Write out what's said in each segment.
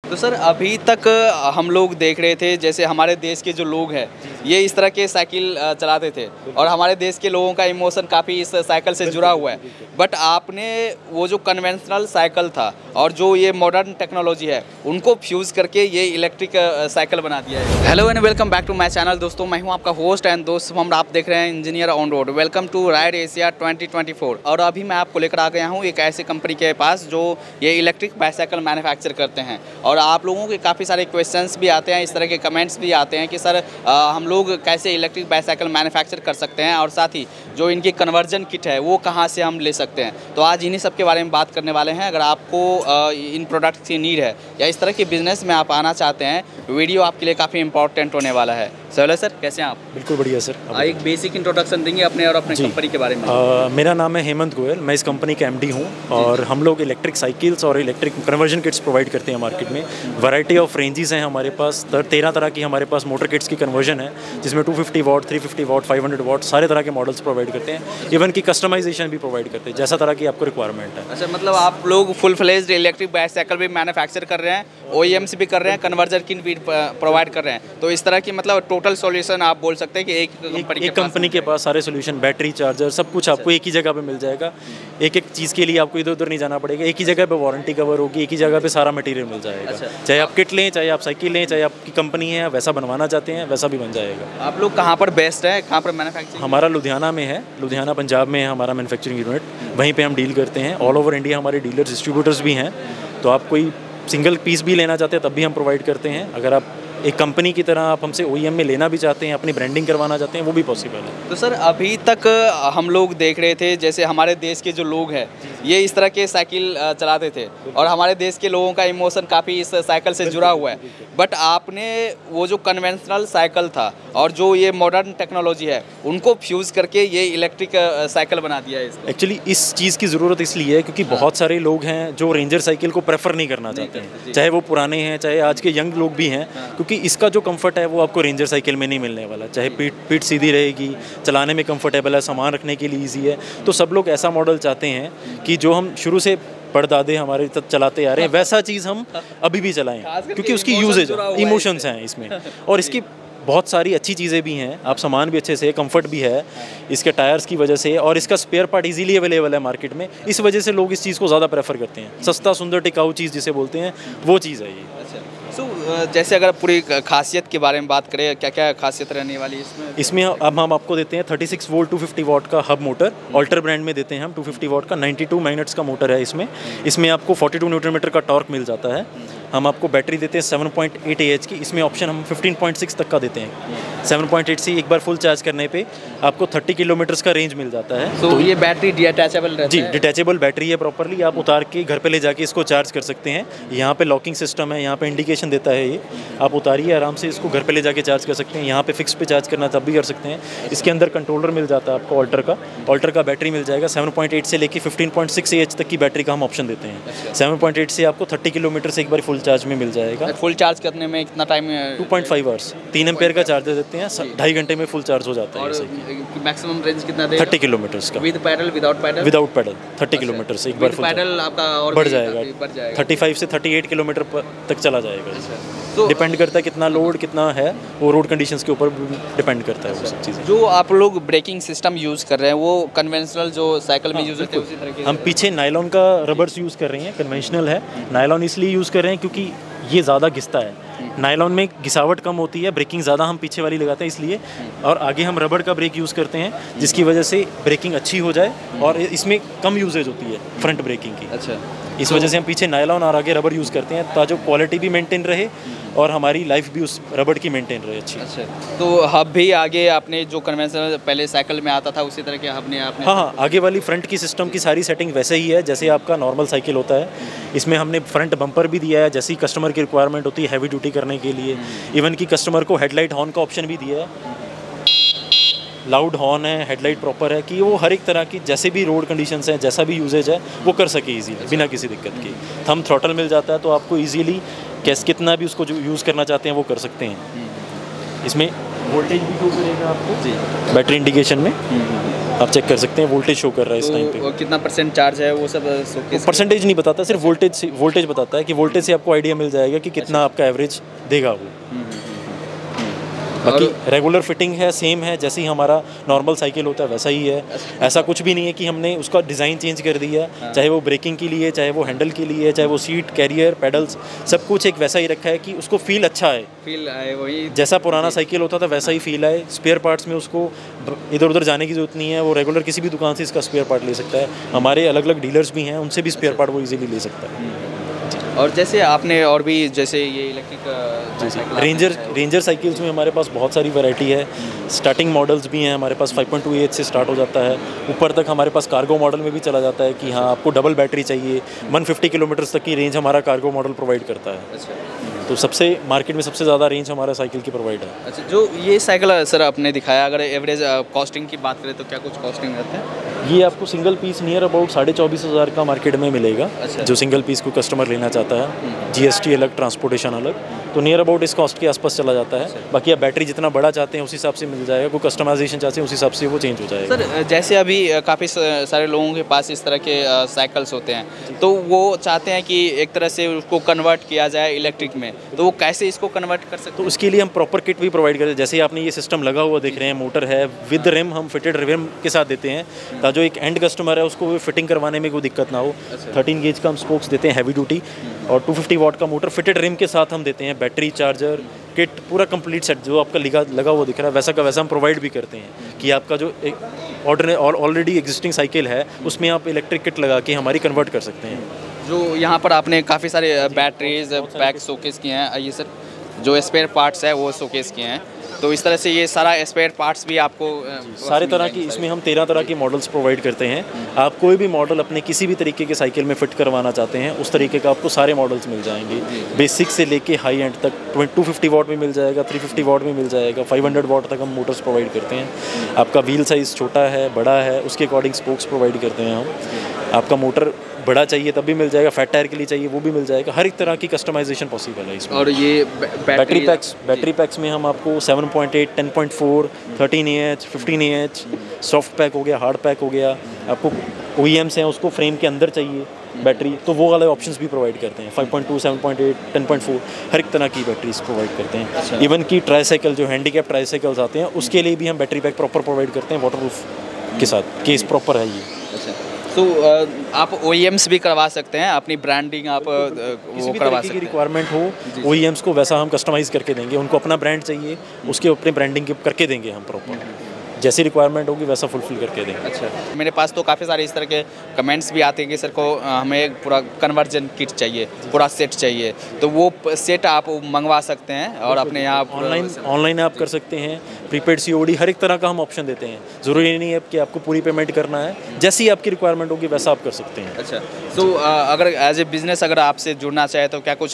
तो सर अभी तक हम लोग देख रहे थे जैसे हमारे देश के जो लोग हैं ये इस तरह के साइकिल चलाते थे और हमारे देश के लोगों का इमोशन काफ़ी इस साइकिल से जुड़ा हुआ है। बट आपने वो जो कन्वेंशनल साइकिल था और जो ये मॉडर्न टेक्नोलॉजी है उनको फ्यूज़ करके ये इलेक्ट्रिक साइकिल बना दिया है। Hello and welcome back to my channel. दोस्तों मैं हूं आपका होस्ट एंड दोस्त हम आप देख रहे हैं engineer on road. Welcome to ride Asia 2024। और अभी मैं आपको लेकर आ गया हूँ एक ऐसी कंपनी के पास जो ये इलेक्ट्रिक बाईसाइकिल मैन्युफैक्चर करते हैं। और आप लोगों के काफ़ी सारे क्वेश्चंस भी आते हैं, इस तरह के कमेंट्स भी आते हैं कि सर हम लोग कैसे इलेक्ट्रिक बाईसाइकिल मैन्युफैक्चर कर सकते हैं और साथ ही जो इनकी कन्वर्जन किट है वो कहाँ से हम ले सकते हैं। तो आज इन्हीं सब के बारे में बात करने वाले हैं। अगर आपको इन प्रोडक्ट्स की नीड है या इस तरह के बिजनेस में आप आना चाहते हैं, वीडियो आपके लिए काफ़ी इंपॉर्टेंट होने वाला है। सर कैसे हैं आप? बिल्कुल बढ़िया सर। एक बेसिक इंट्रोडक्शन देंगे अपने और अपने कंपनी के बारे में। मेरा नाम है हेमंत गोयल, मैं इस कंपनी के एमडी हूँ और हम लोग इलेक्ट्रिक साइकिल्स और इलेक्ट्रिक कन्वर्जन किट्स प्रोवाइड करते हैं मार्केट में। वैरायटी ऑफ रेंजेस हैं हमारे पास, 13 तरह की हमारे पास मोटर किट्स की कन्वर्जन है जिसमें 250 वाट, 350 वाट, 500 वाट सारे तरह के मॉडल्स प्रोवाइड करते हैं। इवन की कस्टमाइजेशन भी प्रोवाइड करते हैं जैसा तरह की आपको रिक्वायरमेंट है। अच्छा, मतलब आप लोग फुल फ्लेज्ड इलेक्ट्रिक बाईसाइकिल भी मैन्युफैक्चर कर रहे हैं, OEMs भी कर रहे हैं, कन्वर्जन किट भी प्रोवाइड कर रहे हैं। तो इस तरह की मतलब टोटल सॉल्यूशन आप बोल सकते हैं कि एक कंपनी के पास सारे सोल्यूशन, बैटरी, चार्जर सब कुछ आपको एक ही जगह पे मिल जाएगा। एक एक चीज़ के लिए आपको इधर उधर नहीं जाना पड़ेगा। एक ही जगह पे वारंटी कवर होगी, एक ही जगह पे सारा मटेरियल मिल जाएगा। चाहे आप किट लें, चाहे आप साइकिल लें, चाहे आपकी कंपनी है वैसा बनवाना चाहते हैं वैसा भी बन जाएगा। आप लोग कहाँ पर बेस्ट है, कहाँ पर मैन्युफैक्चरिंग? हमारा लुधियाना में है, लुधियाना पंजाब में है हमारा मैन्युफैक्चरिंग यूनिट। वहीं पे हम डील करते हैं। ऑल ओवर इंडिया हमारे डीलर्स, डिस्ट्रीब्यूटर्स भी हैं। तो आप कोई सिंगल पीस भी लेना चाहते हैं तब भी हम प्रोवाइड करते हैं। अगर आप एक कंपनी की तरह आप हमसे OEM में लेना भी चाहते हैं, अपनी ब्रांडिंग करवाना चाहते हैं, वो भी पॉसिबल है। तो सर अभी तक हम लोग देख रहे थे जैसे हमारे देश के जो लोग हैं ये इस तरह के साइकिल चलाते थे और हमारे देश के लोगों का इमोशन काफ़ी इस साइकिल से जुड़ा हुआ है। बट आपने वो जो कन्वेंशनल साइकिल था और जो ये मॉडर्न टेक्नोलॉजी है उनको फ्यूज़ करके ये इलेक्ट्रिक साइकिल बना दिया है। एक्चुअली इस चीज़ की ज़रूरत इसलिए है क्योंकि बहुत सारे लोग हैं जो रेंजर साइकिल को प्रेफर नहीं करना चाहते हैं, चाहे वो पुराने हैं चाहे आज के यंग लोग भी हैं, क्योंकि इसका जो कंफर्ट है वो आपको रेंजर साइकिल में नहीं मिलने वाला। चाहे पीठ सीधी रहेगी, चलाने में कंफर्टेबल है, सामान रखने के लिए ईजी है। तो सब लोग ऐसा मॉडल चाहते हैं कि जो हम शुरू से परदादे हमारे तक चलाते आ रहे हैं वैसा चीज़ हम अभी भी चलाएं, क्योंकि उसकी यूजेज, इमोशंस हैं इसमें और इसकी बहुत सारी अच्छी चीज़ें भी हैं। आप सामान भी अच्छे से, कंफर्ट भी है इसके टायर्स की वजह से और इसका स्पेयर पार्ट इजीली अवेलेबल है मार्केट में। इस वजह से लोग इस चीज़ को ज़्यादा प्रेफर करते हैं। सस्ता, सुंदर, टिकाऊ चीज़ जिसे बोलते हैं वो चीज़ है ये। जैसे अगर पूरी खासियत के बारे में बात करें, क्या क्या खासियत रहने वाली है इसमें अब हम आपको देते हैं 36 वोल्ट 250 वाट का हब मोटर। ऑल्टर ब्रांड में देते हैं हम 250 वाट का 92 मैग्नेट्स का मोटर है इसमें आपको 42 न्यूटन मीटर का टॉर्क मिल जाता है। हम आपको बैटरी देते हैं 7.8 AH की। इसमें ऑप्शन हम 15.6 तक का देते हैं। 7.8 से एक बार फुल चार्ज करने पे आपको 30 किलोमीटर्स का रेंज मिल जाता है। तो ये बैटरी डिटैचेबल रहती है? जी, डिटैचेबल बैटरी है प्रॉपरली। आप उतार के घर पे ले जाके इसको चार्ज कर सकते हैं। यहाँ पे लॉकिंग सिस्टम है, यहाँ पे इंडिकेशन देता है ये। आप उतारिए आराम से, इसको घर पे ले जाके चार्ज कर सकते हैं। यहाँ पे फिक्स पे चार्ज करना तब भी कर सकते हैं। इसके अंदर कंट्रोलर मिल जाता है आपको ऑल्टर का बैटरी मिल जाएगा। 7.8 से लेके 15.6 AH तक की बैटरी का हम ऑप्शन देते हैं। 7.8 से आपको 30 किलोमीटर से एक बार फुल चार्ज में मिल जाएगा। फुल चार्ज करने में कितना टाइम? 2.5 आवर्स। 3 एम्पेयर का चार्जर देते हैं, 2.5 घंटे में फुल चार्ज हो जाता है। और मैक्सिमम रेंज कितना देगा? 30 किलोमीटर्स का। With pedal, without pedal? Without pedal 30 kilometre से एक बार फुल पैडल आपका और बढ़ जाएगा। 35 से 38 किलोमीटर तक चला जाएगा। तो डिपेंड करता है कितना लोड कितना है, वो रोड कंडीशंस के ऊपर डिपेंड करता है वो सब चीज़ें। जो आप लोग ब्रेकिंग सिस्टम यूज़ कर रहे हैं वो कन्वेंशनल जो साइकिल में यूज़ होते हैं उसी तरह के? हम पीछे नायलॉन का रबर्स यूज़ कर रहे हैं, कन्वेंशनल है। नायलॉन इसलिए यूज़ कर रहे हैं क्योंकि ये ज़्यादा घिसता है। नायलॉन में घिसावट कम होती है, ब्रेकिंग ज़्यादा हम पीछे वाली लगाते हैं इसलिए। और आगे हम रबड़ का ब्रेक यूज़ करते हैं जिसकी वजह से ब्रेकिंग अच्छी हो जाए और इसमें कम यूजेज होती है फ्रंट ब्रेकिंग की। अच्छा, इस वजह से हम पीछे नायलॉन और आगे रबड़ यूज़ करते हैं ताकि क्वालिटी भी मेंटेन रहे और हमारी लाइफ भी उस रबड़ की मेंटेन रहे अच्छी। अच्छा, तो हब भी आगे आपने जो कन्वेंशनल पहले साइकिल में आता था उसी तरह के हब ने आपने? हाँ, आगे वाली फ्रंट की सिस्टम की सारी सेटिंग वैसे ही है जैसे आपका नॉर्मल साइकिल होता है। इसमें हमने फ्रंट बम्पर भी दिया है जैसी कस्टमर की रिक्वायरमेंट होती है हैवी ड्यूटी करने के लिए। इवन की कस्टमर को हेडलाइट हॉर्न का ऑप्शन भी दिया है। लाउड हॉर्न है, हेडलाइट प्रॉपर है कि वो हर एक तरह की जैसे भी रोड कंडीशंस हैं, जैसा भी यूजेज है वो कर सके इजीली बिना किसी दिक्कत के। थंब थ्रॉटल मिल जाता है तो आपको इजीली कितना भी उसको जो यूज़ करना चाहते हैं वो कर सकते हैं। इसमें वोल्टेज भी शो करेगा आपको जी। बैटरी इंडिकेशन में, आप चेक कर सकते हैं वोल्टेज शो कर रहा है इस टाइम पे। तो कितना % चार्ज है वो सब शोकेस? परसेंटेज नहीं बताता, सिर्फ वोल्टेज बताता है कि वोल्टेज से आपको आइडिया मिल जाएगा कि कितना आपका एवरेज देगा वो। बाकी रेगुलर फिटिंग है, सेम है, जैसे ही हमारा नॉर्मल साइकिल होता है वैसा ही है। ऐसा कुछ भी नहीं है कि हमने उसका डिज़ाइन चेंज कर दिया, चाहे वो ब्रेकिंग के लिए, चाहे वो हैंडल के लिए, चाहे वो सीट, कैरियर, पेडल्स, सब कुछ एक वैसा ही रखा है कि उसको फील अच्छा है, फील आए वही जैसा पुराना साइकिल होता था वैसा ही फील आए। स्पेयर पार्ट्स में उसको इधर उधर जाने की ज़रूरत नहीं है, वो रेगुलर किसी भी दुकान से इसका स्पेयर पार्ट ले सकता है। हमारे अलग अलग डीलर्स भी हैं, उनसे भी स्पेयर पार्ट वो इजीली ले सकता है। और जैसे आपने और भी जैसे ये इलेक्ट्रिक रेंजर साइकिल्स में हमारे पास बहुत सारी वैरायटी है। स्टार्टिंग मॉडल्स भी हैं हमारे पास, 5.28 से स्टार्ट हो जाता है, ऊपर तक हमारे पास कार्गो मॉडल में भी चला जाता है कि हाँ आपको डबल बैटरी चाहिए। 150 किलोमीटर तक की रेंज हमारा कार्गो मॉडल प्रोवाइड करता है। अच्छा। तो सबसे मार्केट में सबसे ज़्यादा रेंज हमारा साइकिल की प्रोवाइड है। अच्छा, जो ये साइकिल सर आपने दिखाया, अगर एवरेज कॉस्टिंग की बात करें तो क्या कुछ कॉस्टिंग रहता है? ये आपको सिंगल पीस नियर अबाउट 24,500 का मार्केट में मिलेगा। अच्छा। जो सिंगल पीस को कस्टमर लेना चाहता है, GST अलग, ट्रांसपोर्टेशन अलग, तो नियर अबाउट इस कॉस्ट के आसपास चला जाता है। बाकी आप बैटरी जितना बड़ा चाहते हैं उस हिसाब से मिल जाएगा, कोई कस्टमाइजेशन चाहते हैं उस हिसाब से वो चेंज हो जाएगा। सर जैसे अभी काफ़ी सारे लोगों के पास इस तरह के साइकिल्स होते हैं, तो वो चाहते हैं कि एक तरह से उसको कन्वर्ट किया जाए इलेक्ट्रिक में, तो वो कैसे इसको कन्वर्ट कर सकते तो उसके लिए हम प्रॉपर किट भी प्रोवाइड करते हैं। जैसे आपने ये सिस्टम लगा हुआ देख रहे हैं, मोटर है विद रिम, हम फिटेड रिम के साथ देते हैं, ताकि जो एक एंड कस्टमर है उसको फिटिंग करवाने में कोई दिक्कत ना हो। 13 गेज का हम स्पोक्स देते हैं हैवी ड्यूटी, और 250 वाट का मोटर फिटेड रिम के साथ हम देते हैं। बैटरी, चार्जर, किट, पूरा कंप्लीट सेट जो आपका लगा हुआ दिख रहा है वैसा का वैसा हम प्रोवाइड भी करते हैं कि आपका जो एक ऑलरेडी एग्जिस्टिंग साइकिल है उसमें आप इलेक्ट्रिक किट लगा के हमारी कन्वर्ट कर सकते हैं। जो यहाँ पर आपने काफ़ी सारे बैटरीज पैक शोकेस किए हैं, ये सर जो स्पेयर पार्ट्स है वो शोकेस किए हैं, तो इस तरह से ये सारा स्पेयर पार्ट्स भी आपको सारे तरह की, इसमें हम 13 तरह के मॉडल्स प्रोवाइड करते हैं। आप कोई भी मॉडल अपने किसी भी तरीके के साइकिल में फिट करवाना चाहते हैं उस तरीके का आपको सारे मॉडल्स मिल जाएंगे। बेसिक से लेके हाई एंड तक 250 वाट में मिल जाएगा, 350 वाट में मिल जाएगा, 500 वाट तक हम मोटर्स प्रोवाइड करते हैं। आपका व्हील साइज़ छोटा है, बड़ा है, उसके अकॉर्डिंग स्पोक्स प्रोवाइड करते हैं हम। आपका मोटर बड़ा चाहिए तब भी मिल जाएगा, फैट टायर के लिए चाहिए वो भी मिल जाएगा, हर एक तरह की कस्टमाइजेशन पॉसिबल है इसमें। और ये बैटरी पैक्स में हम आपको 7.8, 10.4, 13Ah, 15Ah, सॉफ्ट पैक हो गया, हार्ड पैक हो गया। आपको OEMs हैं उसको फ्रेम के अंदर चाहिए बैटरी, तो वो वाले ऑप्शंस भी प्रोवाइड करते हैं। 5.2, 7.8, 10.4 हर एक तरह की बैटरीज प्रोवाइड करते हैं। इवन की ट्राईसाइकिल जो हैंडीकैप ट्राईसाइकिल्स आते हैं उसके लिए भी हम बैटरी पैक प्रॉपर प्रोवाइड करते हैं, वाटरप्रूफ के साथ, केस प्रॉपर है ये। अच्छा, तो आप OEMs भी करवा सकते हैं, अपनी ब्रांडिंग आप वो करवा सकते हैं। रिक्वायरमेंट हो OEMs को वैसा हम कस्टमाइज़ करके देंगे। उनको अपना ब्रांड चाहिए, उसके अपने ब्रांडिंग करके देंगे हम प्रॉपर, जैसी रिक्वायरमेंट होगी वैसा फुलफिल करके देंगे। अच्छा, मेरे पास तो काफ़ी सारे इस तरह के कमेंट्स भी आते हैं कि सर को हमें पूरा कन्वर्जन किट चाहिए, पूरा सेट चाहिए, तो वो सेट आप मंगवा सकते हैं और अपने यहाँ ऑनलाइन आप कर सकते हैं। प्रीपेड COD हर एक तरह का हम ऑप्शन देते हैं, ज़रूरी नहीं है कि आपको पूरी पेमेंट करना है, जैसी आपकी रिक्वायरमेंट होगी वैसा आप कर सकते हैं। अच्छा, तो अगर एज ए बिजनेस अगर आपसे जुड़ना चाहे तो क्या कुछ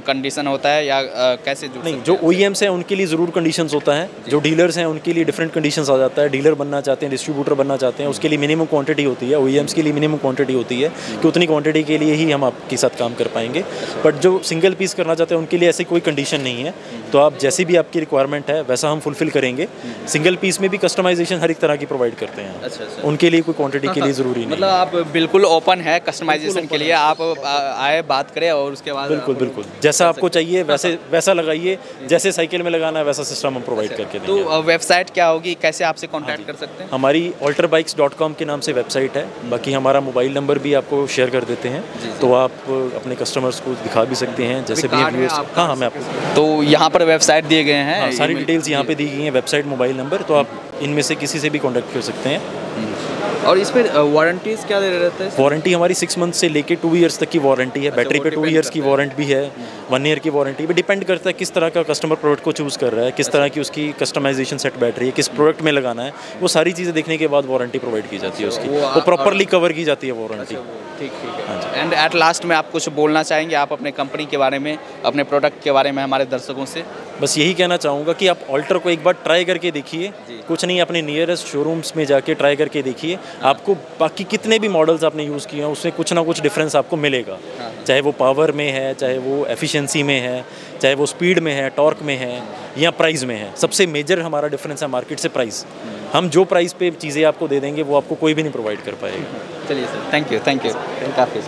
कंडीशन होता है या कैसे जुड़ नहीं, जो OEMs हैं उनके लिए ज़रूर कंडीशंस होता है, जो डीलर्स हैं उनके लिए डिफरेंट कंडीशंस आ जाता है। डीलर बनना चाहते हैं, डिस्ट्रीब्यूटर बनना चाहते हैं, उसके लिए मिनिमम क्वांटिटी होती है। OEMs के लिए मिनिमम क्वांटिटी होती है कि उतनी क्वांटिटी के लिए ही हम आपके साथ काम कर पाएंगे। बट जो सिंगल पीस करना चाहते हैं उनके लिए ऐसी कोई कंडीशन नहीं है, तो आप जैसी भी आपकी रिक्वायरमेंट है वैसा हम फुलफिल करेंगे। सिंगल पीस में भी कस्टमाइजेशन हर एक तरह की प्रोवाइड करते हैं। अच्छा, उनके लिए कोई क्वांटिटी के लिए ज़रूरी नहीं। मतलब आप बिल्कुल ओपन है कस्टमाइजेशन के लिए, आप आए बात करें और उसके बाद बिल्कुल जैसा आपको चाहिए वैसा लगाइए, जैसे साइकिल में लगाना है वैसा सिस्टम हम प्रोवाइड करके देंगे। तो वेबसाइट क्या होगी, कैसे आपसे कॉन्टैक्ट कर सकते हैं? हमारी alterbikes.com के नाम से वेबसाइट है। बाकी हमारा मोबाइल नंबर भी आपको शेयर कर देते हैं, तो आप अपने कस्टमर्स को दिखा भी सकते हैं जैसे भी व्यूअर्स। हाँ, मैं आपको तो यहाँ पर वेबसाइट दिए गए हैं, सारी डिटेल्स यहाँ पे दी गई हैं, वेबसाइट, मोबाइल नंबर, तो आप इनमें से किसी से भी कॉन्टैक्ट कर सकते हैं। और इस पर वारंटीज़ क्या दे रहता है? वारंटी हमारी 6 मंथ से लेके 2 ईयर्स तक की वारंटी है। बैटरी पे 2 ईयर्स की वारंटी भी है, 1 ईयर की वारंटी भी। डिपेंड करता है किस तरह का कस्टमर प्रोडक्ट को चूज़ कर रहा है, किस तरह की उसकी कस्टमाइजेशन सेट बैटरी है, किस प्रोडक्ट में लगाना है, वो सारी चीज़ें देखने के बाद वारंटी प्रोवाइड की जाती है उसकी, वो प्रॉपरली कवर की जाती है वारंटी। ठीक है। एंड एट लास्ट में आप कुछ बोलना चाहेंगे आप अपने कंपनी के बारे में, अपने प्रोडक्ट के बारे में हमारे दर्शकों से? बस यही कहना चाहूँगा कि आप ऑल्टर को एक बार ट्राई करके देखिए, कुछ नहीं अपने नियरेस्ट शोरूम्स में जाके ट्राई करके देखिए, आपको बाकी कितने भी मॉडल्स आपने यूज़ किए हैं उसमें कुछ ना कुछ डिफरेंस आपको मिलेगा, चाहे वो पावर में है, चाहे वो एफिशिएंसी में है, चाहे वो स्पीड में है, टॉर्क में है या प्राइस में है। सबसे मेजर हमारा डिफरेंस है मार्केट से प्राइस। हम जो प्राइस पे चीज़ें आपको दे देंगे वो आपको कोई भी नहीं प्रोवाइड कर पाएगा। चलिए सर, थैंक यू काफ़ी।